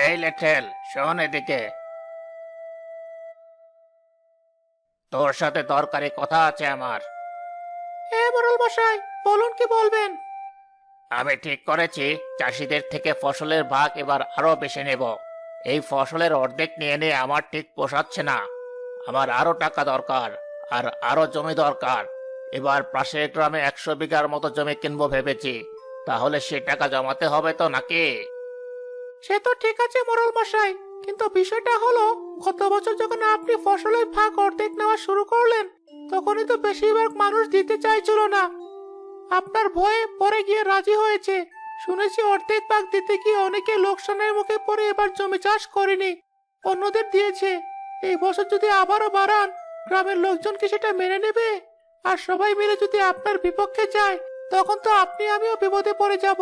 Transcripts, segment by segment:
এই লেঠেল, শোন এদিকে। তোর সাথে দরকারি কথা আছে আমার। হ্যাঁ মোড়ল মশাই, বলুন কি বলবেন। আমি ঠিক করেছি চাষিদের থেকে ফসলের ভাগ এবার আরো বেশি নেব। এই ফসলের অর্ধেক নিয়ে নিয়ে আমার ঠিক পোষাচ্ছে না। আমার আরো টাকা দরকার, আর আরো জমি দরকার। এবার পাশের গ্রামে 100 বিঘার মতো জমি কিনবো ভেবেছি। তাহলে সে টাকা জমাতে হবে তো নাকি? সে তো ঠিক আছে মোড়ল মশাই, কিন্তু বিষয়টা হলো, গত বছর যখন আপনি ফসলের ভাগ অর্ধেক নেওয়া শুরু করলেন, তখনই তো বেশিরভাগ মানুষ দিতে চাইছিল না। আপনার ভয়ে পরে গিয়ে রাজি হয়েছে। শুনেছি অর্ধেক ভাগ দিতে গিয়ে অনেকে লোকসানের মুখে পড়ে এবার জমি চাষ করেনি, অন্যদের দিয়েছে। এই বছর যদি আবারও বাড়ান, গ্রামের লোকজন কি সেটা মেনে নেবে? আর সবাই মিলে যদি আপনার বিপক্ষে যায়, তখন তো আপনি আমিও বিপদে পড়ে যাব।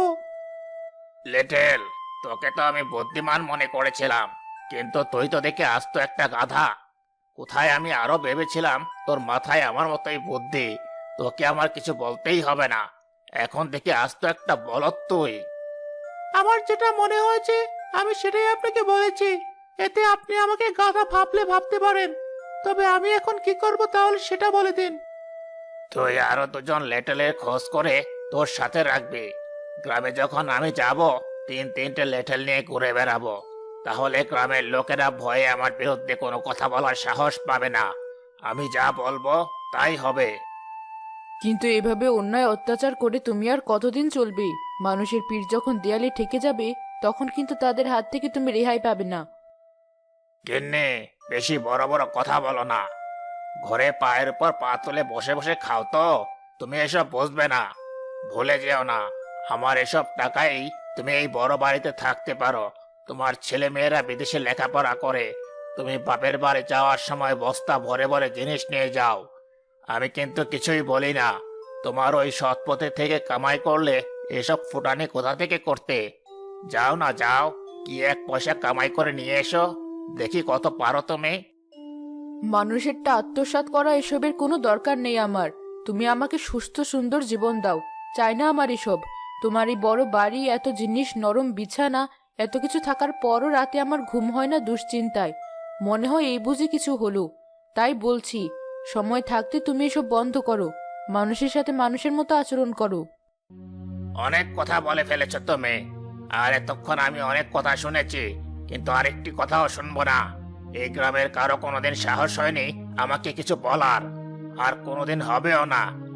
লিটল, তোকে তো আমি বুদ্ধিমান মনে করেছিলাম, কিন্তু তুই তো দেখে আস্ত একটা গাধা। কোথায় আমি আরো ভেবেছিলাম তোর মাথায় আমার মতোই বুদ্ধি, তোকে আমার কিছু বলতেই হবে না। এখন দেখে আস্ত একটা বলদ তুই। আমার যেটা মনে হয়েছে আমি সেটাই আপনাকে বলেছি। এতে আপনি আমাকে গাধা ভাবলে ভাবতে পারেন, তবে আমি এখন কি করব তাহলে সেটা বলে দিন। তুই আরো দুজন লেটেলের খোঁজ করে তোর সাথে রাখবি। গ্রামে যখন আমি যাব, তিন তিনটে লেটেল নিয়ে ঘুরে বেড়াবো। তাহলে গ্রামের লোকেরা ভয়ে আমার বিরুদ্ধে কোনো কথা বলার সাহস পাবে না। আমি যা বলবো তাই হবে। কিন্তু এভাবে অন্যায় অত্যাচার করে তুমি আর কতদিন চলবে? মানুষের পিঠ যখন দেয়ালে ঠেকে যাবে, তখন কিন্তু তাদের হাত থেকে তুমি রেহাই পাবে না। গিন্নি, বেশি বড় বড় কথা বলো না। ঘরে পায়ের উপর পা তুলে বসে বসে খাও তো। তুমি এসব বুঝবে না। ভুলে যেও না, আমার এসব টাকাই তুমি এই বড় বাড়িতে থাকতে পারো। তোমার ছেলে মেয়েরা বিদেশে লেখাপড়া করে। তুমি বাপের বাড়ি যাওয়ার সময় বস্তা ভরে ভরে জিনিস নিয়ে যাও। আমি কিন্তু কিছুই বলি না। তোমার ওই সৎ পথে থেকে কামাই করলে এসব ফুটানি কোথা থেকে করতে? যাও না, যাও, কি এক পয়সা কামাই করে নিয়ে এসো। দেখি কত পারো তুমি। মানুষেরটা আত্মসাৎ করা এসবের কোনো দরকার নেই আমার। তুমি আমাকে সুস্থ সুন্দর জীবন দাও, চাই না আমার এসব। তোমার এই বড় বাড়ি, এত জিনিস, নরম বিছানা, এত কিছু থাকার পরও রাতে আমার ঘুম হয় না দুশ্চিন্তায়। মনে হয় এই বুঝি কিছু হলো। তাই বলছি, সময় থাকতে তুমি এসব বন্ধ করো। মানুষের সাথে মানুষের মতো আচরণ করো। অনেক কথা বলে ফেলেছ তুমি। আর এতক্ষণ আমি অনেক কথা শুনেছি, কিন্তু আরেকটি কথাও শুনবো না। এই গ্রামের কারো কোনোদিন সাহস হয়নি আমাকে কিছু বলার, আর কোনোদিন হবেও না।